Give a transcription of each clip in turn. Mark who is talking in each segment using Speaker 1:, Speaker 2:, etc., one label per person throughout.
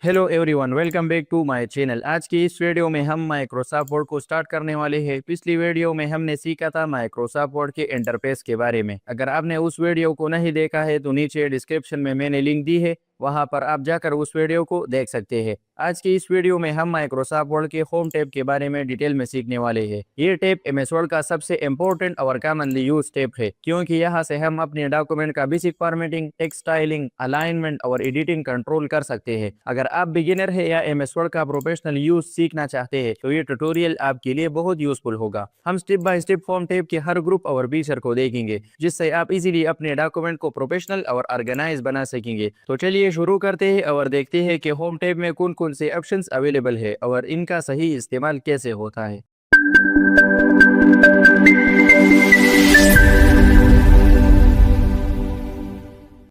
Speaker 1: Hello everyone, welcome back to my channel. आज की इस वीडियो में हम माइक्रोसॉफ्ट वर्ड को स्टार्ट करने वाले हैं। पिछली वीडियो में हमने सीखा था माइक्रोसॉफ्ट वर्ड के इंटरफेस के बारे में। अगर आपने उस वीडियो को नहीं देखा है तो नीचे डिस्क्रिप्शन में मैंने लिंक दी है, वहां पर आप जाकर उस वीडियो को देख सकते हैं। आज की इस वीडियो में हम माइक्रोसॉफ्ट वर्ड के होम टैब के बारे में डिटेल में सीखने वाले हैं। ये टैब एमएस वर्ड का सबसे इम्पोर्टेंट और कॉमनली यूज टैब है, क्योंकि यहाँ से हम अपने डॉक्यूमेंट का basic formatting, text styling, alignment और एडिटिंग कंट्रोल कर सकते हैं। अगर आप बिगिनर है या एमएस वर्ड का प्रोफेशनल यूज सीखना चाहते हैं तो ये ट्यूटोरियल आपके लिए बहुत यूजफुल होगा। हम step by step home tab के हर ग्रुप और फीचर को देखेंगे, जिससे आप इजीली अपने डॉक्यूमेंट को प्रोफेशनल और ऑर्गेनाइज बना सकेंगे। तो चलिए शुरू करते हैं और देखते हैं कि होम टैब में कौन कौन से ऑप्शंस अवेलेबल है और इनका सही इस्तेमाल कैसे होता है।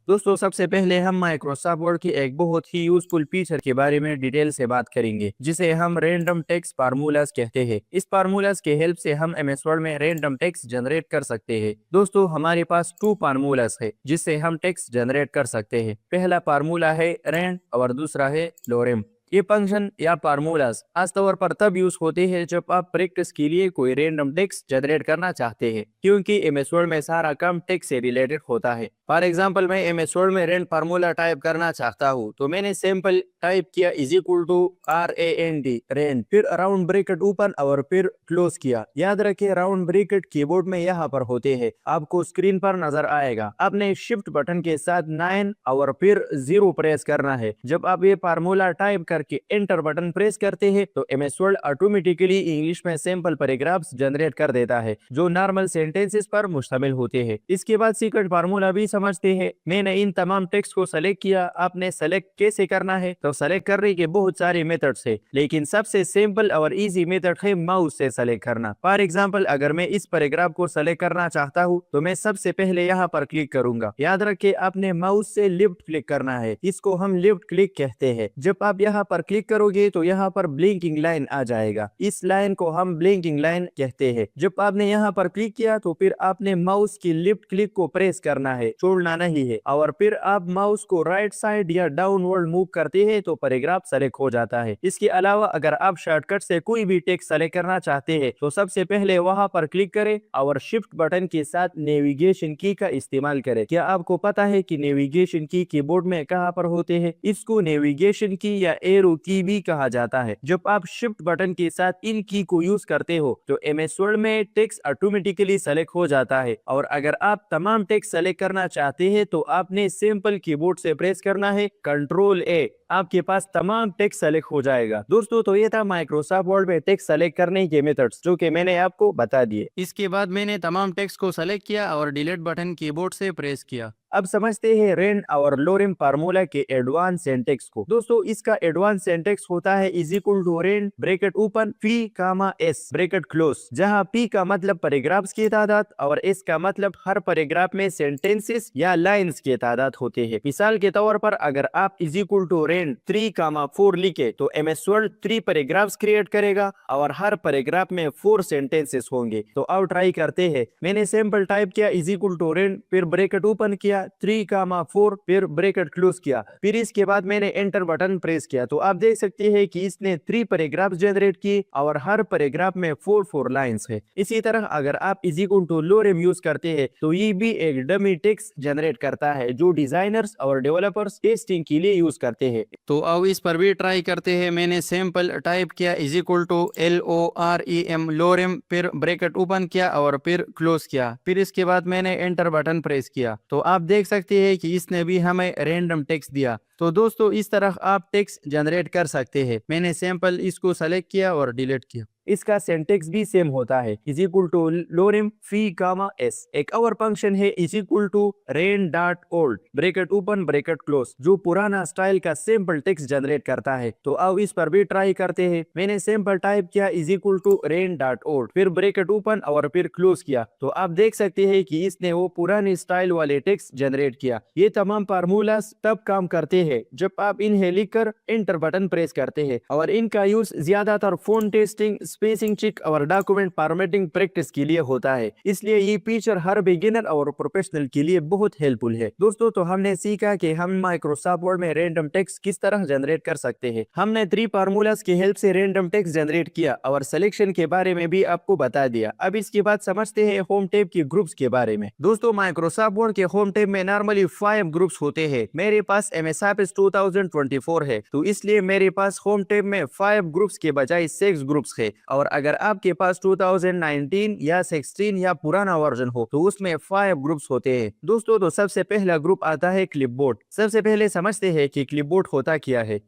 Speaker 1: दोस्तों, सबसे पहले हम माइक्रोसॉफ्ट वर्ड की एक बहुत ही यूजफुल फीचर के बारे में डिटेल से बात करेंगे, जिसे हम रैंडम टेक्स्ट फार्मूलाज कहते हैं। इस फार्मूलाज के हेल्प से हम एमएस वर्ड में रैंडम टेक्स्ट जनरेट कर सकते हैं। दोस्तों, हमारे पास टू फार्मूलाज है जिससे हम टेक्स्ट जनरेट कर सकते हैं। पहला फार्मूला है रैंड और दूसरा है लोरेम। ये फंक्शन या फार्मूलाज खासतौर पर तब यूज होते हैं जब आप प्रैक्टिस के लिए कोई रैंडम टेक्स्ट जनरेट करना चाहते हैं, क्योंकि एमएस वर्ड में सारा काम टेक्स्ट से रिलेटेड होता है। फॉर एग्जांपल, मैं एमएस वर्ड में रैंड फार्मूला टाइप करना चाहता हूँ, तो मैंने सिंपल टाइप किया is equal to RAND rand, फिर राउंड ब्रैकेट ओपन और फिर क्लोज किया। याद रखें, राउंड ब्रैकेट कीबोर्ड में यहाँ पर होते हैं, आपको स्क्रीन पर नजर आएगा। आपने शिफ्ट बटन के साथ 9 और फिर 0 प्रेस करना है। जब आप ये फार्मूला टाइप करके एंटर बटन प्रेस करते हैं तो एमएस वर्ड ऑटोमेटिकली इंग्लिश में सैंपल पैराग्राफ्स जनरेट कर देता है, जो नॉर्मल सेंटेंसेस पर मुश्तमिल होते हैं। इसके बाद सीक्रेट फार्मूला भी समझते हैं। मैंने इन तमाम टेक्स्ट को सेलेक्ट किया। आपने सेलेक्ट कैसे करना है, तो सेलेक्ट करने के बहुत सारे मेथड्स है, लेकिन सबसे सिंपल और इजी मेथड है माउस से सेलेक्ट करना। फॉर एग्जांपल, अगर मैं इस पैराग्राफ को सेलेक्ट करना चाहता हूँ तो मैं सबसे पहले यहाँ पर क्लिक करूंगा। याद रखें, आपने माउस से लेफ्ट क्लिक करना है, इसको हम लेफ्ट क्लिक कहते हैं। जब आप यहाँ पर क्लिक करोगे तो यहाँ पर ब्लिंकिंग लाइन आ जाएगा। इस लाइन को हम ब्लिंकिंग लाइन कहते हैं। जब आपने यहाँ पर क्लिक किया तो फिर आपने माउस की लेफ्ट क्लिक को प्रेस करना है, छोड़ना नहीं है, और फिर आप माउस को राइट साइड या डाउनवर्ड मूव करते हैं तो पैराग्राफ सेलेक्ट हो जाता है। इसके अलावा अगर आप शॉर्टकट से कोई भी टेक्स्ट सेलेक्ट करना चाहते हैं तो सबसे पहले वहां पर क्लिक करें और शिफ्ट बटन के साथ नेविगेशन की का इस्तेमाल करें। क्या आपको पता है कि नेविगेशन की कीबोर्ड में कहां पर होते हैं? इसको नेविगेशन की या एरो की भी कहा जाता है। जब आप शिफ्ट बटन के साथ इन की को यूज करते हो तो एमएस वर्ड में टेक्स्ट ऑटोमेटिकली सेलेक्ट हो जाता है। और अगर आप तमाम टेक्स्ट सेलेक्ट करना चाहते हैं तो आपने सिंपल कीबोर्ड से प्रेस करना है Ctrl+A, आपके पास तमाम टेक्स्ट सेलेक्ट हो जाएगा। दोस्तों, तो ये था माइक्रोसॉफ्ट वर्ड में टेक्स्ट सेलेक्ट करने के मेथड्स, जो कि मैंने आपको बता दिए। इसके बाद मैंने तमाम टेक्स्ट को सेलेक्ट किया और डिलीट बटन कीबोर्ड से प्रेस किया। अब समझते हैं रैंड और लोरेम फार्मूला के एडवांस सिंटैक्स को। दोस्तों, इसका एडवांस सिंटैक्स होता है is equal to rand bracket open P comma S bracket close, जहां पी का मतलब पैराग्राफ्स की तादाद और एस का मतलब हर पैराग्राफ में सेंटेंसेस या लाइंस की तादाद होते हैं। मिसाल के तौर पर अगर आप इज इक्वल टू रैंड 3,4 लिखे तो एमएस वर्ड 3 पैराग्राफ्स क्रिएट करेगा और हर पैराग्राफ में 4 सेंटेंसेस होंगे। तो आओ ट्राई करते हैं। मैंने सिंपल टाइप किया इज इक्वल टू रैंड, फिर ब्रैकेट ओपन किया 3,4, फिर ब्रैकेट क्लोज किया, फिर इसके बाद मैंने एंटर बटन प्रेस किया। तो आप देख सकते हैं कि इसने 3 पैराग्राफ जनरेट किए और हर पैराग्राफ में 4 लाइंस है। इसी तरह अगर आप is equal to lorem use करते हैं तो ये भी एक डमी टेक्स्ट जनरेट करता है, जो डिजाइनर्स और डेवलपर्स टेस्टिंग के लिए यूज करते हैं। तो अब इस पर भी ट्राई करते हैं। मैंने सिंपल टाइप किया इज इक्वल टू LOREM लोरेम, फिर ब्रैकेट ओपन किया और फिर क्लोज किया, फिर इसके बाद मैंने एंटर बटन प्रेस किया। तो आप देख सकते हैं कि इसने भी हमें रैंडम टेक्स्ट दिया। तो दोस्तों, इस तरह आप टेक्स्ट जनरेट कर सकते हैं। मैंने सिंपल इसको सेलेक्ट किया और डिलीट किया। इसका सिंटैक्स भी सेम होता है, is equal to lorem P comma S. एक और फंक्शन है is equal to rand dot old bracket open bracket close, जो पुराना स्टाइल का सिंपल टेक्स्ट जनरेट करता है। तो अब इस पर भी ट्राई करते हैं। मैंने सिंपल टाइप किया is equal to rand dot old, फिर ब्रैकेट ओपन और फिर क्लोज किया। तो आप देख सकते हैं कि इसने वो पुराने स्टाइल वाले टेक्स्ट जनरेट किया। ये तमाम फार्मूलास तब काम करते हैं जब आप इन्हें लिखकर एंटर बटन प्रेस करते हैं, और इनका यूज ज्यादातर फोन टेस्टिंग, स्पेसिंग चेक और डॉक्यूमेंट फॉर्मेटिंग प्रैक्टिस के लिए होता है, इसलिए ये फीचर हर बिगिनर और प्रोफेशनल के लिए बहुत हेल्पफुल है। दोस्तों तो हमने सीखा कि हम माइक्रोसॉफ्ट वर्ड में रैंडम टेक्स्ट किस तरह जनरेट कर सकते हैं। हमने 3 फार्मूलाज की हेल्प से रैंडम टेक्स्ट जनरेट किया और सिलेक्शन के बारे में भी आपको बता दिया। अब इसके बाद समझते हैं होम टैब के ग्रुप्स के बारे में। दोस्तों माइक्रोसॉफ्ट वर्ड के होम टैब में नॉर्मली 5 ग्रुप्स होते हैं। मेरे पास MS Office 2024 है, तो इसलिए मेरे पास होम टैब में 5 ग्रुप्स के बजाय 6 ग्रुप्स है। और अगर आपके पास 2019 या 16 या पुराना वर्जन हो तो उसमें 5 ग्रुप्स होते हैं। दोस्तों तो सबसे पहला ग्रुप आता है क्लिपबोर्ड। सबसे पहले समझते हैं कि क्लिपबोर्ड होता क्या है।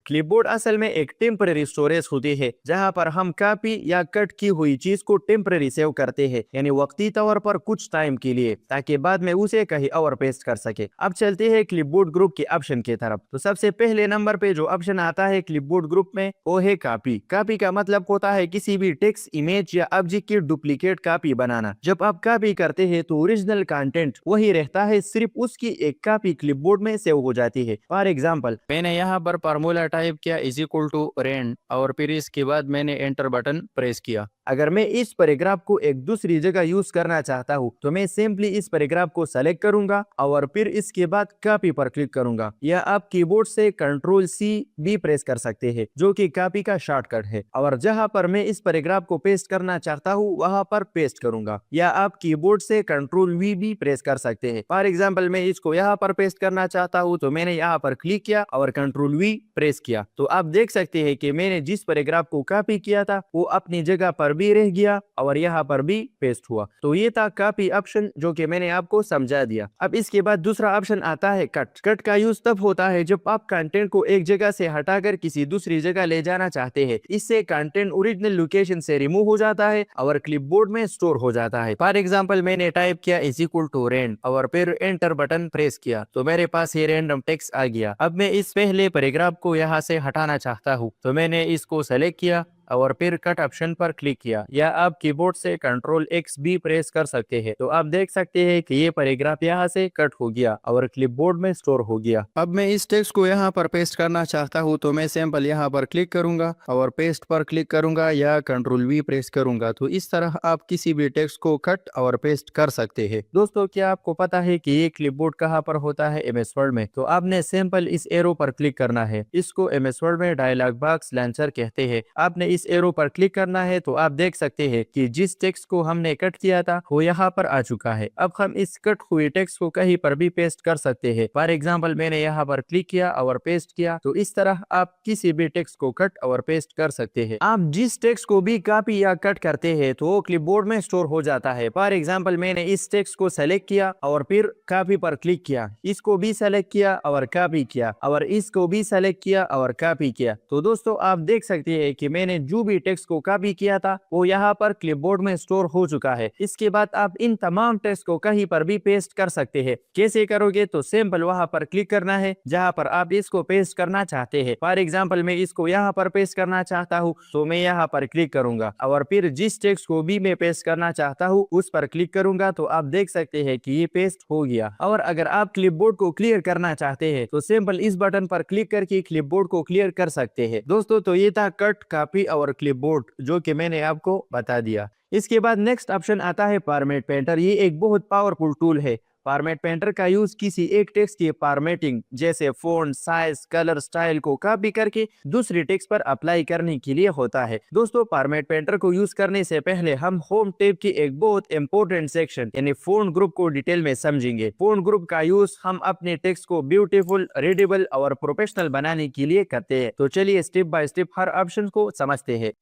Speaker 1: क्लिपबोर्ड असल में एक टेम्परेरी स्टोरेज होती है जहां पर हम कॉपी या कट की हुई चीज को टेम्परेरी सेव करते हैं, यानी वक्ती तौर पर कुछ टाइम के लिए, ताकि बाद में उसे कहीं और पेस्ट कर सके। अब चलते हैं क्लिपबोर्ड ग्रुप के ऑप्शन की तरफ। तो सबसे पहले नंबर पे जो ऑप्शन आता है क्लिपबोर्ड ग्रुप में वो है कॉपी। कॉपी का मतलब होता है किसी भी टेक्स्ट, इमेज या ऑब्जेक्ट की डुप्लीकेट कॉपी बनाना। जब आप कॉपी करते हैं तो ओरिजिनल कंटेंट वही रहता है, सिर्फ उसकी एक कॉपी क्लिपबोर्ड में सेव हो जाती है। फॉर एग्जाम्पल मैंने यहाँ पर फार्मूला टाइप किया = रेंड और फिर इसके बाद मैंने एंटर बटन प्रेस किया। अगर मैं इस पैराग्राफ को एक दूसरी जगह यूज करना चाहता हूँ तो मैं सिंपली इस पैराग्राफ को सेलेक्ट करूंगा और फिर इसके बाद कॉपी पर क्लिक करूंगा, या आप कीबोर्ड से Ctrl+C भी प्रेस कर सकते हैं जो कि कॉपी का शॉर्टकट है। और जहां पर मैं इस पैराग्राफ को पेस्ट करना चाहता हूँ वहां पर पेस्ट करूंगा, या आप कीबोर्ड से Ctrl+V भी प्रेस कर सकते हैं। फॉर एग्जाम्पल मैं इसको यहाँ पर पेस्ट करना चाहता हूँ तो मैंने यहाँ पर क्लिक किया और Ctrl+V प्रेस किया, तो आप देख सकते हैं कि मैंने जिस पैराग्राफ को कॉपी किया था वो अपनी जगह पर भी रह गया और यहाँ पर भी पेस्ट हुआ। तो ये था कॉपी ऑप्शन जो कि मैंने आपको समझा दिया। अब इसके बाद दूसरा ऑप्शन आता है कट। कट का यूज तब होता है जब आप कंटेंट को एक जगह से हटाकर किसी दूसरी जगह ले जाना चाहते हैं। इससे कंटेंट ओरिजिनल लोकेशन से रिमूव हो जाता है और क्लिपबोर्ड में स्टोर हो जाता है। फॉर एग्जाम्पल मैंने टाइप किया =रेंड और फिर एंटर बटन प्रेस किया तो मेरे पास ये रैंडम टेक्स्ट आ गया। अब मैं इस पहले पैराग्राफ को यहाँ से हटाना चाहता हूँ तो मैंने इसको सेलेक्ट किया और फिर कट ऑप्शन पर क्लिक किया, या आप कीबोर्ड से Ctrl+X भी प्रेस कर सकते हैं। तो आप देख सकते हैं कि ये पैराग्राफ यहाँ से कट हो गया और क्लिपबोर्ड में स्टोर हो गया। अब मैं इस टेक्स्ट को यहाँ पर पेस्ट करना चाहता हूँ तो मैं सिंपल यहाँ पर क्लिक करूंगा और पेस्ट पर क्लिक करूंगा या Ctrl+V प्रेस करूंगा। तो इस तरह आप किसी भी टेक्स्ट को कट और पेस्ट कर सकते हैं। दोस्तों क्या आपको पता है कि ये क्लिपबोर्ड कहाँ पर होता है? MS वर्ड में। तो आपने सिंपल इस एरो पर क्लिक करना है। इसको MS वर्ड में डायलॉग बॉक्स लॉन्चर कहते हैं। आपने इस एरो पर क्लिक करना है तो आप देख सकते हैं कि जिस टेक्स्ट को हमने कट किया था वो यहाँ पर आ चुका है। अब हम इस कट हुए टेक्स्ट को कहीं पर भी पेस्ट कर सकते हैं। फॉर एग्जाम्पल मैंने यहाँ पर क्लिक किया और पेस्ट किया, तो इस तरह आप किसी भी टेक्स्ट को कट और पेस्ट कर सकते हैं। आप जिस टेक्स्ट को भी कॉपी या कट करते हैं तो वो क्लिपबोर्ड में स्टोर हो जाता है। फॉर एग्जाम्पल मैंने इस टेक्स्ट को सेलेक्ट किया और फिर कॉपी पर क्लिक किया, इसको भी सेलेक्ट किया और कॉपी किया और इसको भी सेलेक्ट किया और कॉपी किया। तो दोस्तों आप देख सकते हैं कि मैंने जो भी टेक्स्ट को कॉपी किया था वो यहाँ पर क्लिपबोर्ड में स्टोर हो चुका है। इसके बाद आप इन तमाम टेक्स्ट को कहीं पर भी पेस्ट कर सकते हैं। कैसे करोगे? तो सिंपल वहां पर क्लिक करना है जहां पर आप इसको पेस्ट करना चाहते हैं। फॉर एग्जाम्पल मैं इसको यहाँ पर पेस्ट करना चाहता हूँ तो मैं यहाँ पर क्लिक करूंगा और फिर जिस टेक्स्ट को भी मैं पेस्ट करना चाहता हूँ उस पर क्लिक करूंगा, तो आप देख सकते हैं कि ये पेस्ट हो गया। और अगर आप क्लिपबोर्ड को क्लियर करना चाहते हैं तो सिंपल इस बटन पर क्लिक करके क्लिपबोर्ड को क्लियर कर सकते हैं। दोस्तों तो ये था कट, कॉपी और क्लिपबोर्ड जो कि मैंने आपको बता दिया। इसके बाद नेक्स्ट ऑप्शन आता है फॉर्मेट पेंटर। ये एक बहुत पावरफुल टूल है। फॉर्मेट पेंटर का यूज किसी एक टेक्स्ट की फॉर्मेटिंग जैसे फोंट, साइज, कलर, स्टाइल को कॉपी करके दूसरी टेक्स्ट पर अप्लाई करने के लिए होता है। दोस्तों फॉर्मेट पेंटर को यूज करने से पहले हम होम टैब की एक बहुत इंपॉर्टेंट सेक्शन यानी फोंट ग्रुप को डिटेल में समझेंगे। फोंट ग्रुप का यूज हम अपने टेक्स्ट को ब्यूटीफुल, रीडेबल और प्रोफेशनल बनाने के लिए करते हैं। तो चलिए step by step her option को समझते हैं।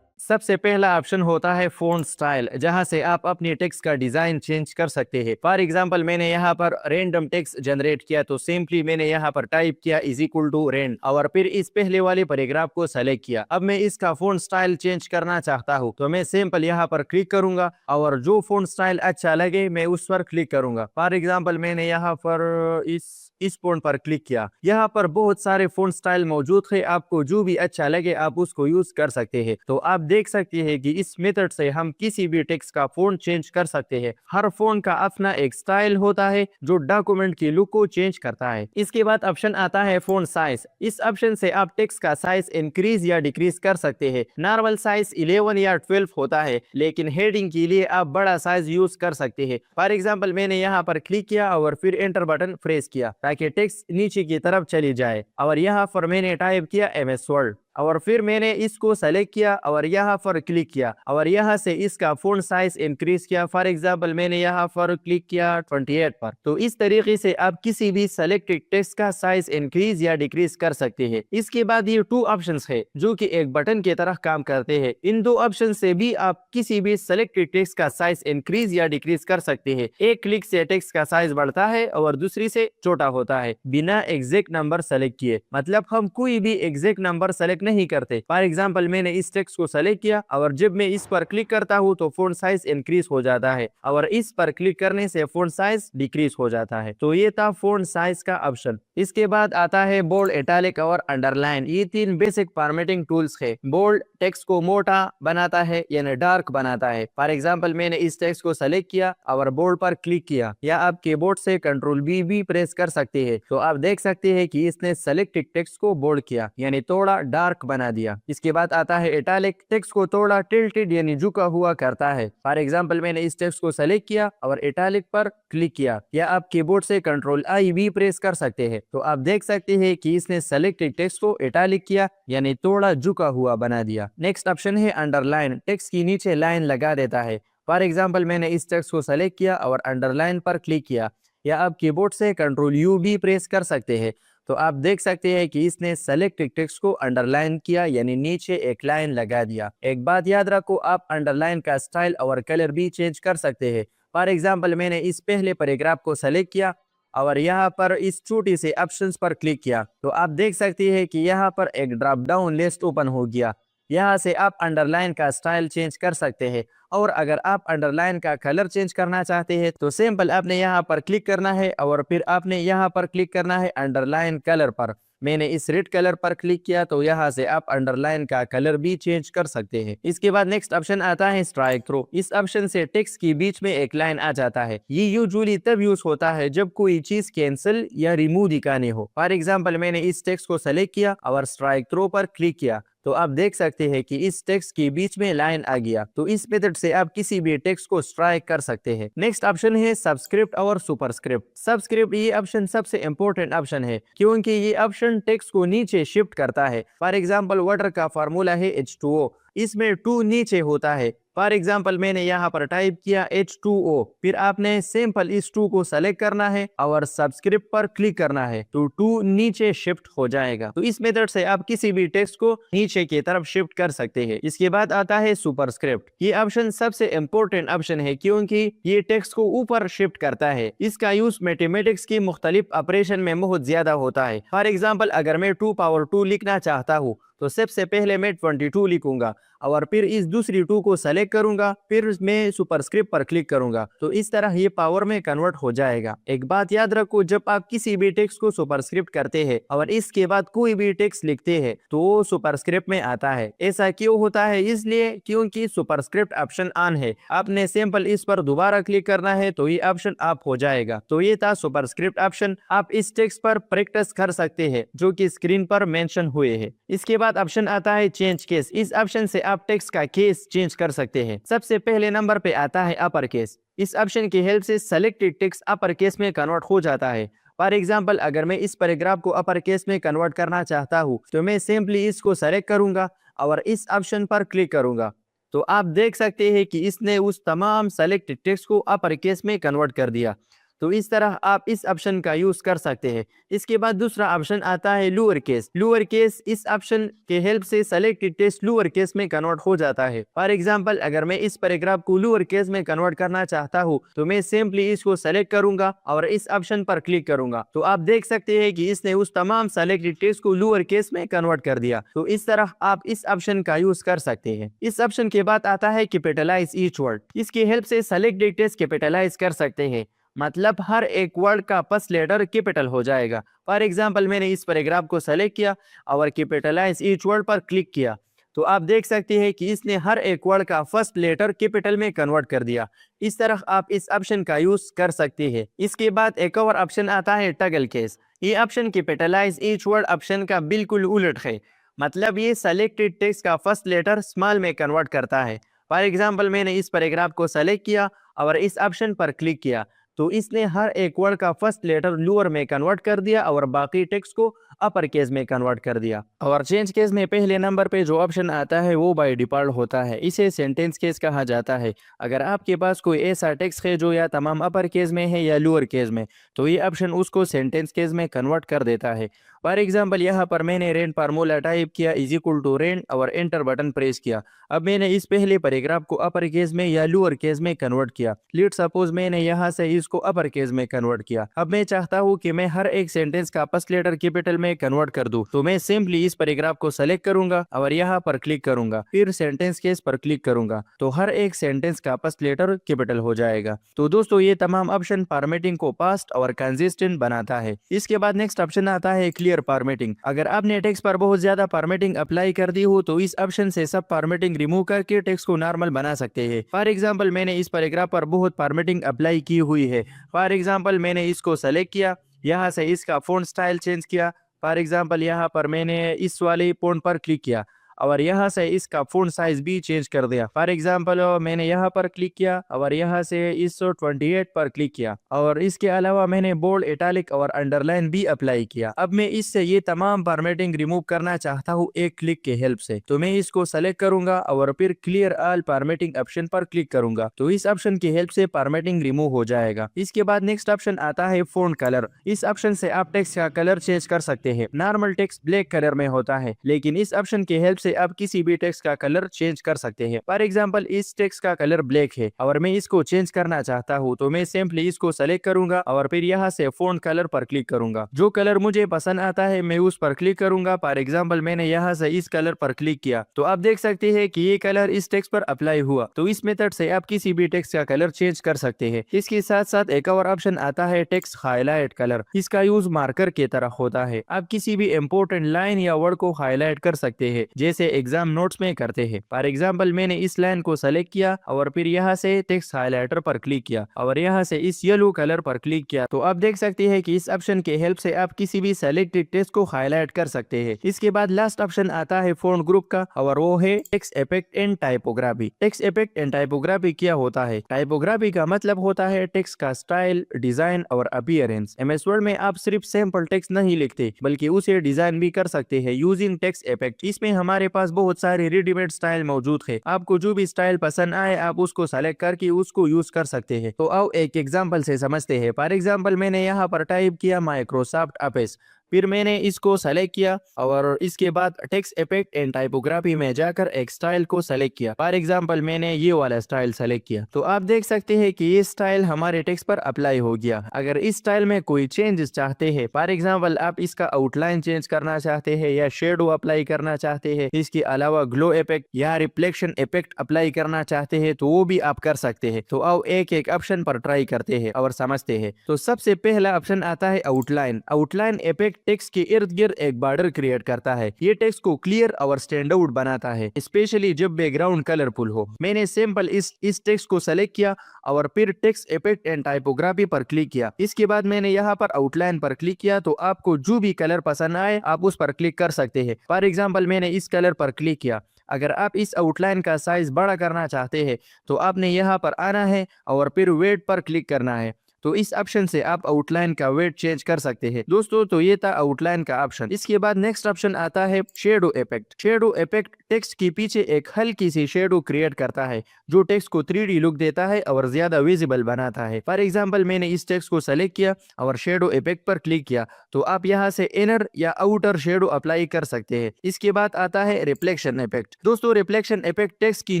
Speaker 1: सबसे पहला ऑप्शन होता है फोंट स्टाइल, जहां से आप अपने टेक्स्ट का डिजाइन चेंज कर सकते हैं। फॉर एग्जांपल मैंने यहाँ पर रैंडम टेक्स्ट जनरेट किया तो सिंपली मैंने यहाँ पर टाइप किया =रेंड और फिर इस पहले वाले पैराग्राफ को सेलेक्ट किया। अब मैं इसका फोंट स्टाइल चेंज करना चाहता हूँ तो मैं सिंपल यहाँ पर क्लिक करूंगा और जो फोंट स्टाइल अच्छा लगे मैं उस पर क्लिक करूंगा। फॉर एग्जाम्पल मैंने यहाँ पर इस इस फ़ॉन्ट पर क्लिक किया। यहाँ पर बहुत सारे फ़ॉन्ट स्टाइल मौजूद है, आपको जो भी अच्छा लगे आप उसको यूज़ कर सकते हैं। तो आप देख सकते हैं कि इस मेथड से हम किसी भी टेक्स्ट का फ़ॉन्ट चेंज कर सकते हैं। हर फ़ॉन्ट का अपना एक स्टाइल होता है जो डॉक्यूमेंट की लुक को चेंज करता है। इसके बाद ऑप्शन आता है फ़ॉन्ट साइज। इस ऑप्शन से आप टेक्स्ट का साइज इंक्रीज या डिक्रीज कर सकते हैं। नॉर्मल साइज 11 या 12 होता है, लेकिन हेडिंग के लिए आप बड़ा साइज यूज कर सकते हैं। फॉर एग्जाम्पल मैंने यहाँ पर क्लिक किया और फिर एंटर बटन प्रेस किया ताकि टेक्स्ट नीचे की तरफ चली जाए, और यहाँ पर मैंने टाइप किया MS वर्ड और फिर मैंने इसको सेलेक्ट किया और यहाँ पर क्लिक किया और यहाँ से इसका फ़ॉन्ट साइज इंक्रीज किया। फॉर एग्जांपल मैंने यहाँ पर क्लिक किया 28 पर। तो इस तरीके से आप किसी भी सेलेक्टेड टेक्स्ट का साइज इंक्रीज या डिक्रीज कर सकते हैं। इसके बाद ये 2 ऑप्शंस है जो कि एक बटन की तरह काम करते हैं। इन 2 ऑप्शन से भी आप किसी भी सेलेक्टेड टेक्स्ट का साइज इंक्रीज या डिक्रीज कर सकते हैं। एक क्लिक से टेक्स्ट का साइज बढ़ता है और दूसरी से छोटा होता है बिना एग्जैक्ट नंबर सेलेक्ट किए। मतलब हम कोई भी एग्जैक्ट नंबर सेलेक्ट नहीं करते। फॉर एग्जांपल मैंने इस टेक्स्ट को सेलेक्ट किया और जब मैं इस पर क्लिक करता हूँ तो फ़ॉन्ट साइज इंक्रीज हो जाता है और इस पर क्लिक करने से फ़ॉन्ट साइज डिक्रीज हो जाता है। तो ये था फ़ॉन्ट साइज का ऑप्शन। इसके बाद आता है बोल्ड, इटैलिक और अंडरलाइन। ये 3 बेसिक फॉर्मेटिंग टूल्स है। बोल्ड टेक्स्ट को मोटा बनाता है यानी डार्क बनाता है। फॉर एग्जांपल मैंने इस टेक्स्ट को सेलेक्ट किया और बोल्ड पर क्लिक किया, या आप कीबोर्ड से कंट्रोल बी भी प्रेस कर सकते हैं। तो आप देख सकते हैं कि इसने सेलेक्टेड टेक्स्ट को बोल्ड किया यानी थोड़ा डार्क बना दिया। इसके बाद आता है इटैलिक, टेक्स्ट को थोड़ा टिल्टेड यानी झुका हुआ करता है। फॉर एग्जांपल मैंने इस टेक्स्ट को सेलेक्ट किया और इटैलिक पर क्लिक किया, या आप कीबोर्ड से कंट्रोल आई भी प्रेस कर सकते हैं। तो आप देख सकते हैं कि इसने सेलेक्टेड टेक्स्ट को इटैलिक किया यानी थोड़ा झुका हुआ बना दिया। नेक्स्ट ऑप्शन है अंडरलाइन, टेक्स्ट की नीचे लाइन लगा देता है। फॉर एग्जांपल मैंने इस टेक्स्ट को सेलेक्ट किया और अंडरलाइन पर क्लिक किया, या आप कीबोर्ड से कंट्रोल यू भी प्रेस कर सकते हैं। तो आप देख सकते हैं कि इसने सेलेक्टेड टेक्स्ट को अंडरलाइन किया यानी नीचे एक लाइन लगा दिया। एक बात याद रखो, आप अंडरलाइन का स्टाइल और कलर भी चेंज कर सकते हैं। फॉर एग्जांपल मैंने इस पहले पैराग्राफ को सेलेक्ट किया और यहाँ पर इस छोटी से ऑप्शंस पर क्लिक किया, तो आप देख सकते हैं कि यहाँ पर एक ड्रॉप डाउन लिस्ट ओपन हो गया। यहाँ से आप अंडरलाइन का स्टाइल चेंज कर सकते हैं, और अगर आप अंडरलाइन का कलर चेंज करना चाहते हैं तो सिंपल आपने यहाँ पर क्लिक करना है और फिर आपने यहाँ पर क्लिक करना है अंडरलाइन कलर पर। मैंने इस रेड कलर पर क्लिक किया, तो यहाँ से आप अंडरलाइन का कलर भी चेंज कर सकते हैं। इसके बाद नेक्स्ट ऑप्शन आता है स्ट्राइक थ्रू। इस ऑप्शन से टेक्स्ट के बीच में एक लाइन आ जाता है। ये यूजुअली तब यूज होता है जब कोई चीज कैंसिल या रिमूव दिखानी हो। फॉर एग्जाम्पल मैंने इस टेक्स्ट को सेलेक्ट किया और स्ट्राइक थ्रू पर क्लिक किया, तो आप देख सकते हैं कि इस टेक्स्ट के बीच में लाइन आ गया। तो इस मेथड से आप किसी भी टेक्स्ट को स्ट्राइक कर सकते हैं। नेक्स्ट ऑप्शन है सबस्क्रिप्ट और सुपरस्क्रिप्ट। सबस्क्रिप्ट ये ऑप्शन सबसे इंपॉर्टेंट ऑप्शन है क्योंकि ये ऑप्शन टेक्स्ट को नीचे शिफ्ट करता है। फॉर एग्जांपल वाटर का फार्मूला है H2O, इसमें 2 नीचे होता है। फॉर एग्जाम्पल मैंने यहाँ पर टाइप किया H2O, फिर आपने सिंपल इस 2 को सेलेक्ट करना है और सबस्क्रिप्ट पर क्लिक करना है, तो 2 नीचे शिफ्ट हो जाएगा। तो इस मेथड से आप किसी भी टेक्स्ट को नीचे की तरफ शिफ्ट कर सकते हैं। इसके बाद आता है सुपरस्क्रिप्ट। ये ऑप्शन सबसे इंपॉर्टेंट ऑप्शन है क्योंकि ये टेक्स्ट को ऊपर शिफ्ट करता है। इसका यूज मैथमेटिक्स की मुख्तलिफ ऑपरेशन में बहुत ज्यादा होता है। फॉर एग्जाम्पल अगर मैं 2 पावर 2 लिखना चाहता हूँ तो सबसे पहले मैं 22 लिखूंगा और फिर इस दूसरी 2 को सेलेक्ट करूंगा, फिर मैं सुपरस्क्रिप्ट पर क्लिक करूंगा, तो इस तरह ये पावर में कन्वर्ट हो जाएगा। एक बात याद रखो, जब आप किसी भी टेक्स्ट को सुपरस्क्रिप्ट करते हैं और इसके बाद कोई भी टेक्स्ट लिखते हैं तो वो सुपरस्क्रिप्ट में आता है। ऐसा क्यों होता है? इसलिए क्योंकि सुपरस्क्रिप्ट ऑप्शन ऑन है। आपने सिंपल इस पर दोबारा क्लिक करना है तो ये ऑप्शन ऑफ हो जाएगा। तो ये था सुपरस्क्रिप्ट ऑप्शन। आप इस टेक्स्ट पर प्रैक्टिस कर सकते हैं जो कि स्क्रीन पर मेंशन हुए हैं। इसके बाद ऑप्शन आता है चेंज केस। इस ऑप्शन से आप टेक्स्ट का केस चेंज कर सकते हैं। सबसे पहले नंबर पे आता है अपर केस। इस ऑप्शन की हेल्प से सेलेक्टेड टेक्स्ट अपर केस में कन्वर्ट हो जाता है। फॉर एग्जाम्पल अगर मैं इस पैराग्राफ को अपर केस में कन्वर्ट करना चाहता हूँ तो मैं सिंपली इसको सेलेक्ट करूंगा और इस ऑप्शन पर क्लिक करूंगा, तो आप देख सकते हैं कि इसने उस तमाम सेलेक्टेड टेक्स्ट को अपर केस में कन्वर्ट कर दिया। तो इस तरह आप इस ऑप्शन का यूज कर सकते हैं। इसके बाद दूसरा ऑप्शन आता है लोअर केस। लोअर केस इस ऑप्शन के हेल्प से सेलेक्टेड टेक्स्ट लोअर केस में कन्वर्ट हो जाता है। फॉर एग्जांपल अगर मैं इस पैराग्राफ को लोअर केस में कन्वर्ट करना चाहता हूँ तो मैं सिंपली इसको सेलेक्ट करूंगा और इस ऑप्शन पर क्लिक करूंगा, तो आप देख सकते हैं कि इसने उस तमाम सेलेक्टेड टेक्स्ट को लोअर केस में कन्वर्ट कर दिया। तो इस तरह आप इस ऑप्शन का यूज कर सकते हैं। इस ऑप्शन के बाद आता है कैपिटलाइज ईच वर्ड। इसकी हेल्प से सेलेक्टेड टेक्स्ट कैपिटलाइज कर सकते हैं। मतलब हर एक वर्ड का फर्स्ट लेटर कैपिटल हो जाएगा। फॉर एग्जाम्पल मैंने इस पैराग्राफ को सेलेक्ट किया और कैपिटलाइज ईच वर्ड पर क्लिक किया, तो आप देख सकते हैं कि इसने हर एक वर्ड का फर्स्ट लेटर कैपिटल में कन्वर्ट कर दिया। इस तरह आप इस ऑप्शन का यूज कर सकते हैं। इसके बाद एक और ऑप्शन आता है टगल केस। ये option capitalise each word option का बिल्कुल उलट है। मतलब ये सेलेक्टेड टेक्स्ट का फर्स्ट लेटर स्मॉल में कन्वर्ट करता है। फॉर एग्जाम्पल मैंने इस पैराग्राफ को सेलेक्ट किया और इस ऑप्शन पर क्लिक किया, तो इसने हर एक वर्ड का फर्स्ट लेटर लोअर में कन्वर्ट कर दिया और बाकी टेक्स्ट को अपर केस में कन्वर्ट कर दिया। और चेंज केस में पहले नंबर पे जो ऑप्शन आता है वो बाय डिफॉल्ट होता है, इसे सेंटेंस केस कहा जाता है। अगर आपके पास कोई ऐसा टेक्स्ट है जो या तमाम अपर केस में है या लोअर केस में, तो ये ऑप्शन उसको सेंटेंस केस में कन्वर्ट कर देता है। फॉर एग्जाम्पल यहाँ पर मैंने रेंट फार्मूला टाइप किया इज इक्वल टू रेंट और एंटर बटन प्रेस किया। अब मैंने इस पहले पैराग्राफ को अपर केस में या लोअर केस में कन्वर्ट किया। लेट सपोज मैंने यहाँ से इसको अपर केस में कन्वर्ट किया। अब मैं चाहता हूँ कि मैं हर एक सेंटेंस का फर्स्ट लेटर कैपिटल में कन्वर्ट कर दूं, तो मैं सिंपली इस पैराग्राफ को सेलेक्ट करूंगा और यहाँ पर क्लिक करूंगा, फिर सेंटेंस केस पर क्लिक करूंगा, तो हर एक सेंटेंस का फर्स्ट लेटर कैपिटल हो जाएगा। तो दोस्तों ये तमाम ऑप्शन फॉर्मेटिंग को फास्ट और कंसिस्टेंट बनाता है। इसके बाद नेक्स्ट ऑप्शन आता है क्लियर फॉर्मेटिंग। अगर आपने टेक्स्ट पर बहुत ज्यादा फॉर्मेटिंग अप्लाई कर दी हो तो इस ऑप्शन से सब फॉर्मेटिंग रिमूव करके टेक्स्ट को नॉर्मल बना सकते हैं। फॉर एग्जांपल मैंने इस पैराग्राफ पर बहुत फॉर्मेटिंग अप्लाई की हुई है। फॉर एग्जांपल मैंने इसको सेलेक्ट किया, यहाँ से इसका फ़ॉन्ट स्टाइल चेंज किया। फॉर एग्जांपल यहाँ पर मैंने इस वाले फ़ॉन्ट पर क्लिक किया और यहाँ से इसका फ़ॉन्ट साइज भी चेंज कर दिया। फॉर एग्जांपल मैंने यहाँ पर क्लिक किया और यहाँ से इस 28 पर क्लिक किया और इसके अलावा मैंने बोल्ड, इटैलिक और अंडरलाइन भी अप्लाई किया। अब मैं इससे ये तमाम फॉर्मेटिंग रिमूव करना चाहता हूँ एक क्लिक के हेल्प से, तो मैं इसको सेलेक्ट करूंगा और फिर क्लियर ऑल फॉर्मेटिंग ऑप्शन पर क्लिक करूंगा, तो इस ऑप्शन की हेल्प से फॉर्मेटिंग रिमूव हो जाएगा। इसके बाद नेक्स्ट ऑप्शन आता है फ़ॉन्ट कलर। इस ऑप्शन से आप टेक्स्ट का कलर चेंज कर सकते हैं। नॉर्मल टेक्स्ट ब्लैक कलर में होता है, लेकिन इस ऑप्शन की हेल्प से आप किसी भी टेक्स्ट का कलर चेंज कर सकते हैं। फॉर एग्जांपल इस टेक्स्ट का कलर ब्लैक है और मैं इसको चेंज करना चाहता हूँ, तो मैं सिंपली इसको सेलेक्ट करूंगा और फिर यहाँ से फ़ॉन्ट कलर पर क्लिक करूंगा। जो कलर मुझे पसंद आता है मैं उस पर क्लिक करूंगा। फॉर एग्जांपल मैंने यहाँ से इस कलर पर क्लिक किया, तो आप देख सकते हैं कि ये कलर इस टेक्स्ट पर अप्लाई हुआ। तो इस मेथड से आप किसी भी टेक्स्ट का कलर चेंज कर सकते हैं। इसके साथ साथ एक और ऑप्शन आता है टेक्स्ट हाईलाइट कलर। इसका यूज मार्कर की तरह होता है। आप किसी भी इंपॉर्टेंट लाइन या वर्ड को हाईलाइट कर सकते हैं, जैसे एग्जाम नोट्स में करते हैं। फॉर एग्जांपल मैंने इस लाइन को सेलेक्ट किया और फिर यहाँ से टेक्स्ट हाइलाइटर पर क्लिक किया और यहाँ से इस येलो कलर पर क्लिक किया, तो आप देख सकते हैं कि इस ऑप्शन के हेल्प से आप किसी भी सेलेक्टेड टेक्स्ट को हाईलाइट कर सकते हैं। इसके बाद लास्ट ऑप्शन आता है फॉन्ट ग्रुप का और वो है text effect and typography. Text effect and typography क्या होता है? टाइपोग्राफी का मतलब होता है टेक्स्ट का स्टाइल, डिजाइन और अपीयरेंस। एमएस वर्ड में आप सिर्फ सिंपल टेक्स्ट नहीं लिखते बल्कि उसे डिजाइन भी कर सकते हैं यूजिंग टेक्स्ट इफेक्ट। इसमें हमारे पास बहुत सारे रेडीमेड स्टाइल मौजूद है। आपको जो भी स्टाइल पसंद आए आप उसको सेलेक्ट करके उसको यूज कर सकते हैं। तो आओ एक एग्जांपल से समझते हैं। फॉर एग्जांपल मैंने यहाँ पर टाइप किया माइक्रोसॉफ्ट ऑफिस, फिर मैंने इसको सेलेक्ट किया और इसके बाद टेक्स्ट इफेक्ट एंड टाइपोग्राफी में जाकर एक स्टाइल को सेलेक्ट किया। फॉर एग्जांपल मैंने ये वाला स्टाइल सेलेक्ट किया, तो आप देख सकते हैं कि ये स्टाइल हमारे टेक्स्ट पर अप्लाई हो गया। अगर इस स्टाइल में कोई चेंजेस चाहते हैं, फॉर एग्जांपल आप इसका आउटलाइन चेंज करना चाहते हैं या शेडो अप्लाई करना चाहते हैं, इसके अलावा ग्लो इफेक्ट या रिफ्लेक्शन इफेक्ट अप्लाई करना चाहते हैं, तो वो भी आप कर सकते हैं। तो आओ एक एक ऑप्शन पर ट्राई करते हैं और समझते हैं। तो सबसे पहला ऑप्शन आता है आउटलाइन। आउटलाइन इफेक्ट टेक्स्ट के इर्द गिर्द एक बॉर्डर क्रिएट करता है। ये टेक्स्ट को क्लियर और स्टैंड आउट बनाता है, स्पेशली जब बैकग्राउंड कलरफुल हो। मैंने सिंपल इस टेक्स्ट को सेलेक्ट किया और फिर टेक्स्ट इफेक्ट एंड टाइपोग्राफी पर क्लिक किया। इसके बाद मैंने यहाँ पर आउटलाइन पर क्लिक किया, तो आपको जो भी कलर पसंद आए आप उस पर क्लिक कर सकते हैं। फॉर एग्जाम्पल मैंने इस कलर पर क्लिक किया। अगर आप इस आउटलाइन का साइज बड़ा करना चाहते हैं तो आपने यहाँ पर आना है और फिर वेट पर क्लिक करना है, तो इस ऑप्शन से आप आउटलाइन का वेट चेंज कर सकते हैं। दोस्तों तो ये था आउटलाइन का ऑप्शन। इसके बाद नेक्स्ट ऑप्शन आता है shadow effect. Shadow effect text के पीछे एक हल्की सी शेडो क्रिएट करता है जो टेक्स्ट को 3D लुक देता है और ज्यादा विजिबल बनाता है। फॉर एग्जांपल मैंने इस टेक्स्ट को सेलेक्ट किया और शेडो इफेक्ट पर क्लिक किया, तो आप यहाँ से इनर या आउटर शेडो अप्लाई कर सकते हैं। इसके बाद आता है रिफ्लेक्शन इफेक्ट। दोस्तों रिफ्लेक्शन इफेक्ट टेक्स्ट के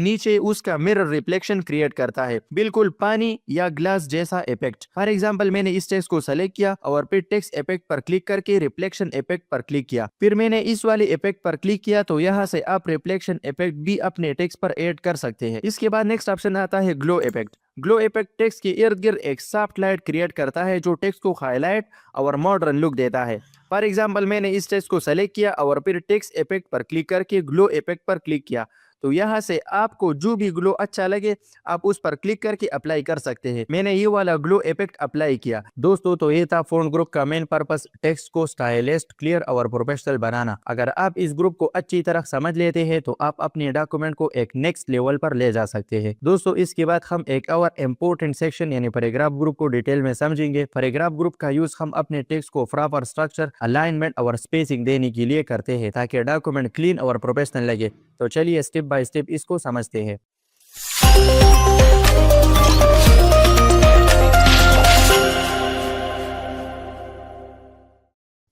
Speaker 1: नीचे उसका मिरर रिफ्लेक्शन क्रिएट करता है, बिल्कुल पानी या ग्लास जैसा इफेक्ट। फॉर एग्जाम्पल मैंने इस टेक्स्ट को सेलेक्ट किया और फिर टेक्स्ट इफेक्ट पर क्लिक करके रिफ्लेक्शन इफेक्ट पर क्लिक किया, फिर मैंने इस वाले इफेक्ट पर क्लिक किया तो यहाँ से आप रिफ्लेक्शन इफेक्ट भी अपने टेक्स्ट पर ऐड कर सकते हैं। इसके बाद नेक्स्ट ऑप्शन आता है glow effect. Glow effect text के इर्द गिर्द एक सॉफ्ट लाइट क्रिएट करता है जो टेक्स्ट को हाईलाइट और मॉडर्न लुक देता है। फॉर एग्जाम्पल मैंने इस टेक्स्ट को सेलेक्ट किया और फिर टेक्स्ट इफेक्ट पर क्लिक करके ग्लो इफेक्ट पर क्लिक किया तो यहाँ से आपको जो भी ग्लो अच्छा लगे आप उस पर क्लिक करके अप्लाई कर सकते हैं। मैंने ये वाला ग्लो इफेक्ट अप्लाई किया। दोस्तों तो ये था फोन ग्रुप का मेन पर्पस, टेक्स्ट को स्टाइलिश, क्लियर और प्रोफेशनल बनाना। अगर आप इस ग्रुप को अच्छी तरह समझ लेते हैं तो आप अपने डॉक्यूमेंट को एक नेक्स्ट लेवल पर ले जा सकते हैं। दोस्तों इसके बाद हम एक और इम्पोर्टेंट सेक्शन यानी पैराग्राफ ग्रुप को डिटेल में समझेंगे। पैराग्राफ ग्रुप का यूज हम अपने टेक्स्ट को प्रॉपर स्ट्रक्चर, अलाइनमेंट और स्पेसिंग देने के लिए करते हैं ताकि डॉक्यूमेंट क्लीन और प्रोफेशनल लगे। तो चलिए स्टेप बाय स्टेप इसको समझते हैं।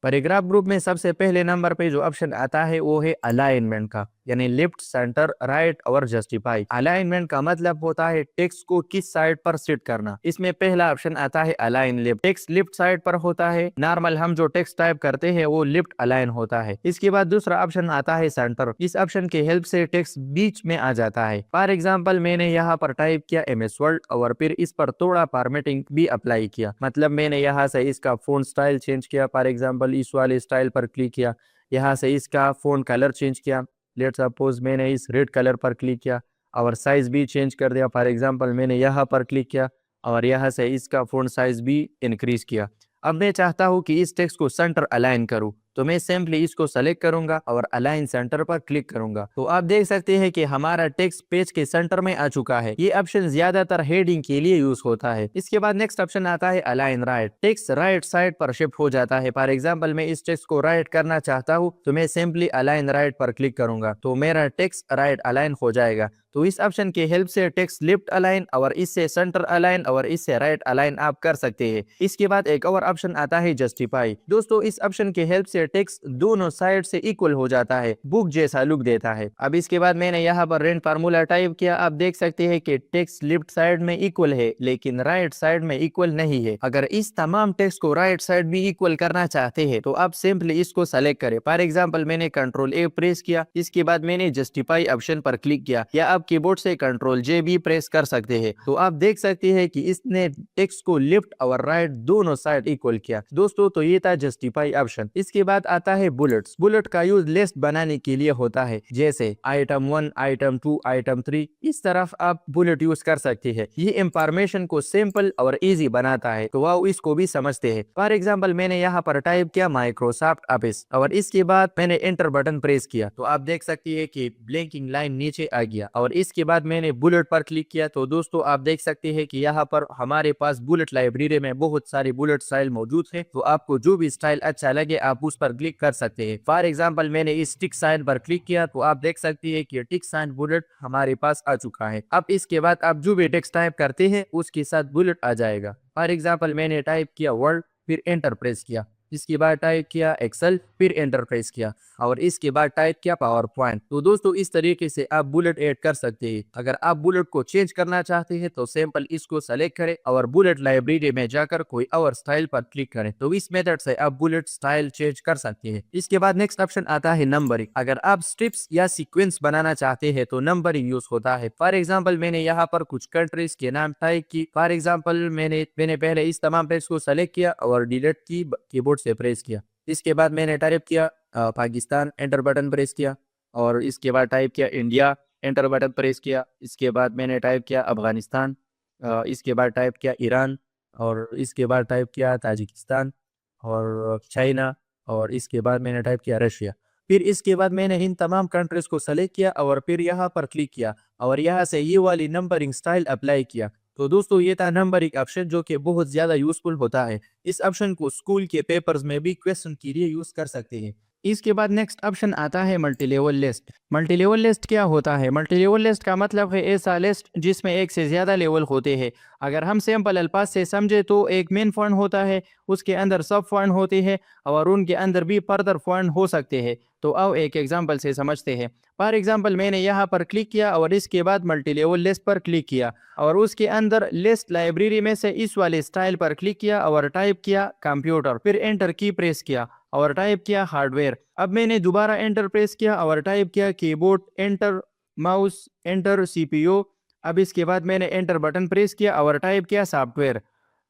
Speaker 1: पैराग्राफ ग्रुप में सबसे पहले नंबर पे जो ऑप्शन आता है वो है अलाइनमेंट का, यानी लेफ्ट, सेंटर, राइट और जस्टिफाई। अलाइनमेंट का मतलब होता है टेक्स्ट को किस साइड पर सेट करना। इसमें पहला ऑप्शन आता है align left. Text left side पर होता है, नॉर्मल हम जो टेक्स्ट टाइप करते हैं वो लेफ्ट अलाइन होता है। इसके बाद दूसरा ऑप्शन आता है सेंटर। इस ऑप्शन के हेल्प से टेक्स्ट बीच में आ जाता है। फॉर एग्जाम्पल मैंने यहाँ पर टाइप किया MS वर्ड और फिर इस पर थोड़ा फॉर्मेटिंग भी अप्लाई किया, मतलब मैंने यहाँ से इसका फोन स्टाइल चेंज किया। फॉर एग्जाम्पल इस वाले स्टाइल पर क्लिक किया, यहाँ से इसका फोन कलर चेंज किया। लेट्स सपोज मैंने इस रेड कलर पर क्लिक किया और साइज भी चेंज कर दिया। फॉर एग्जांपल मैंने यहाँ पर क्लिक किया और यहाँ से इसका फोन साइज भी इंक्रीज किया। अब मैं चाहता हूँ कि इस टेक्स्ट को सेंटर अलाइन करूँ तो मैं सिंपली इसको सेलेक्ट करूंगा और अलाइन सेंटर पर क्लिक करूंगा तो आप देख सकते हैं कि हमारा टेक्स्ट पेज के सेंटर में आ चुका है। ये ऑप्शन ज्यादातर हेडिंग के लिए यूज होता है। इसके बाद नेक्स्ट ऑप्शन आता है align right. Text right side पर शिफ्ट हो जाता है। फॉर एग्जांपल मैं इस टेक्स्ट को राइट करना चाहता हूँ तो मैं सिंपली अलाइन राइट पर क्लिक करूंगा तो मेरा टेक्स्ट राइट अलाइन हो जाएगा। तो इस ऑप्शन के हेल्प से टेक्स्ट लेफ्ट अलाइन और इससे सेंटर अलाइन और इससे राइट अलाइन आप कर सकते हैं। इसके बाद एक और ऑप्शन आता है जस्टिफाई। दोस्तों इस ऑप्शन के हेल्प से टेक्स्ट दोनों साइड से इक्वल हो जाता है, बुक जैसा लुक देता है। अब इसके बाद मैंने यहाँ पर रेंट फार्मूला टाइप किया। आप देख सकते हैं कि टेक्स्ट लेफ्ट साइड में इक्वल है लेकिन राइट साइड में इक्वल नहीं है। अगर इस तमाम टेक्स्ट को राइट साइड भी इक्वल करना चाहते हैं तो आप सिंपली इसको सेलेक्ट करें। फॉर एग्जाम्पल मैंने Ctrl+A प्रेस किया, इसके बाद मैंने जस्टिफाई ऑप्शन पर क्लिक किया, या आप कीबोर्ड से Ctrl+J भी प्रेस कर सकते हैं। तो आप देख सकते हैं कि इसने टेक्स्ट को लेफ्ट और राइट दोनों साइड इक्वल किया। दोस्तों तो ये था जस्टिफाई ऑप्शन। इसके बाद आता है बुलेट्स। बुलेट का यूज लिस्ट बनाने के लिए होता है, जैसे आइटम 1, आइटम 2, आइटम 3, इस तरफ आप बुलेट यूज कर सकते हैं। ये इंफॉर्मेशन को सिंपल और इजी बनाता है तो वह इसको भी समझते हैं। फॉर एग्जाम्पल मैंने यहाँ पर टाइप किया माइक्रोसॉफ्ट ऑफिस और इसके बाद मैंने एंटर बटन प्रेस किया तो आप देख सकते हैं कि ब्लिंकिंग लाइन नीचे आ गया और इसके बाद मैंने बुलेट पर क्लिक किया तो दोस्तों आप देख सकते हैं कि यहाँ पर हमारे पास बुलेट लाइब्रेरी में बहुत सारे बुलेट स्टाइल मौजूद है। तो आपको जो भी स्टाइल अच्छा लगे आप उस पर क्लिक कर सकते हैं। फॉर एग्जाम्पल मैंने इस टिक साइन पर क्लिक किया तो आप देख सकते हैं कि टिक साइन बुलेट हमारे पास आ चुका है। अब इसके बाद आप जो भी टेक्स्ट टाइप करते हैं उसके साथ बुलेट आ जाएगा। फॉर एग्जाम्पल मैंने टाइप किया वर्ड, फिर एंटर प्रेस किया, इसके बाद टाइप किया एक्सेल, फिर एंटर प्रेस किया और इसके बाद टाइप किया पावर पॉइंट। तो दोस्तों इस तरीके से आप बुलेट ऐड कर सकते हैं। अगर आप बुलेट को चेंज करना चाहते हैं तो सिंपल इसको सेलेक्ट करें और बुलेट लाइब्रेरी में जाकर कोई और स्टाइल पर क्लिक करें। तो इस मेथड से आप बुलेट स्टाइल चेंज कर सकते हैं। इसके बाद नेक्स्ट ऑप्शन आता है नंबरिंग। अगर आप स्ट्रिप्स या सीक्वेंस बनाना चाहते हैं तो नंबरिंग यूज होता है। फॉर एग्जाम्पल मैंने यहाँ पर कुछ कंट्रीज के नाम टाइप की। फॉर एग्जाम्पल मैंने पहले इस तमाम टेक्स्ट को सेलेक्ट किया और डिलीट की कीबोर्ड से प्रेस किया। इसके बाद मैंने टाइप किया पाकिस्तान, एंटर बटन प्रेस किया और इसके बाद टाइप किया इंडिया, एंटर बटन प्रेस किया। इसके बाद मैंने टाइप किया अफगानिस्तान, इसके बाद टाइप किया ईरान और इसके बाद टाइप किया ताजिकिस्तान और चाइना और इसके बाद मैंने टाइप किया रशिया। फिर इसके बाद मैंने इन तमाम कंट्रीज को सेलेक्ट किया और फिर यहाँ पर क्लिक किया और यहाँ से ये वाली नंबरिंग स्टाइल अप्लाई किया। तो दोस्तों ये था नंबरिंग ऑप्शन जो कि बहुत ज्यादा यूजफुल होता है। इस ऑप्शन को स्कूल के पेपर्स में भी क्वेश्चन के लिए यूज कर सकते हैं। इसके बाद नेक्स्ट ऑप्शन आता है multi level list. Multi level list क्या होता है? मल्टी लेवल लिस्ट का मतलब है ऐसा लिस्ट जिसमें एक से ज़्यादा लेवल होते हैं। अगर हम सिंपल अल्फाज से समझे तो एक मेन फंड होता है, उसके अंदर सब फंड होते हैं और उनके अंदर भी फर्दर फंड हो सकते हैं। तो आओ एक एग्जांपल से समझते हैं। फॉर एग्जांपल मैंने यहाँ पर क्लिक किया और इसके बाद मल्टी लेवल लिस्ट पर क्लिक किया और उसके अंदर लिस्ट लाइब्रेरी में से इस वाले स्टाइल पर क्लिक किया और टाइप किया कंप्यूटर, फिर एंटर की प्रेस किया और टाइप किया हार्डवेयर। अब मैंने दोबारा एंटर प्रेस किया और टाइप किया keyboard, enter mouse, enter CPU. अब इसके बाद मैंने एंटर बटन प्रेस किया और टाइप किया सॉफ्टवेयर,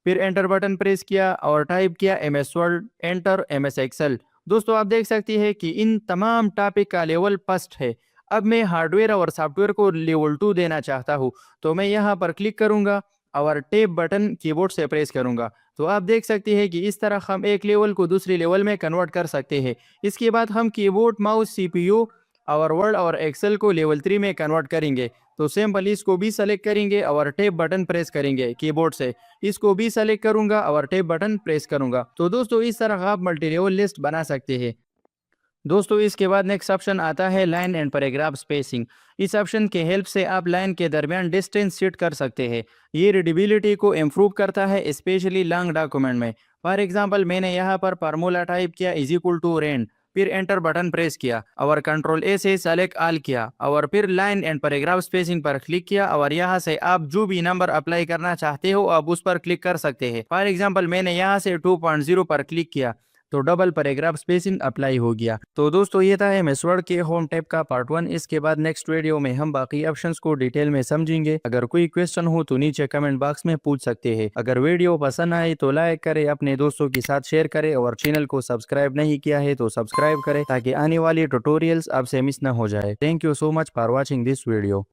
Speaker 1: फिर एंटर बटन प्रेस किया और टाइप किया MS Word, enter MS Excel. दोस्तों आप देख सकते हैं कि इन तमाम टॉपिक का लेवल फर्स्ट है। अब मैं हार्डवेयर और सॉफ्टवेयर को लेवल 2 देना चाहता हूँ, तो मैं यहाँ पर क्लिक करूंगा और टैब बटन कीबोर्ड से प्रेस करूंगा। तो आप देख सकते हैं कि इस तरह हम एक लेवल को दूसरे लेवल में कन्वर्ट कर सकते हैं। इसके बाद हम कीबोर्ड, माउस, सीपीयू और वर्ड और एक्सेल को लेवल 3 में कन्वर्ट करेंगे। तो सिंपल इसको भी सेलेक्ट करेंगे और टैब बटन प्रेस करेंगे कीबोर्ड से। इसको भी सेलेक्ट करूंगा और टैब बटन प्रेस करूंगा। तो दोस्तों इस तरह आप मल्टी लेवल लिस्ट बना सकते हैं। दोस्तों इसके बाद नेक्स्ट ऑप्शन आता है लाइन एंड पैराग्राफ स्पेसिंग। इस ऑप्शन के हेल्प से आप लाइन के दरमियान डिस्टेंस सेट कर सकते हैं। ये रीडेबिलिटी को इम्प्रूव करता है, स्पेशली लॉन्ग डॉक्यूमेंट में। फॉर एग्जांपल मैंने यहाँ पर फार्मूला टाइप किया इज इक्वल टू रेंड, फिर एंटर बटन प्रेस किया और कंट्रोल ए से सेलेक्ट ऑल किया और फिर लाइन एंड पैराग्राफ स्पेसिंग पर क्लिक किया और यहाँ से आप जो भी नंबर अप्लाई करना चाहते हो आप उस पर क्लिक कर सकते हैं। फॉर एग्जांपल मैंने यहाँ से 2.0 पर क्लिक किया तो डबल पैराग्राफ स्पेसिंग अप्लाई हो गया। तो दोस्तों ये था एमएस वर्ड के होम टैब का पार्ट 1। इसके बाद नेक्स्ट वीडियो में हम बाकी ऑप्शंस को डिटेल में समझेंगे। अगर कोई क्वेश्चन हो तो नीचे कमेंट बॉक्स में पूछ सकते हैं। अगर वीडियो पसंद आए तो लाइक करें, अपने दोस्तों के साथ शेयर करें और चैनल को सब्सक्राइब नहीं किया है तो सब्सक्राइब करें ताकि आने वाली ट्यूटोरियल्स आपसे मिस न हो जाए। Thank you so much for watching this video.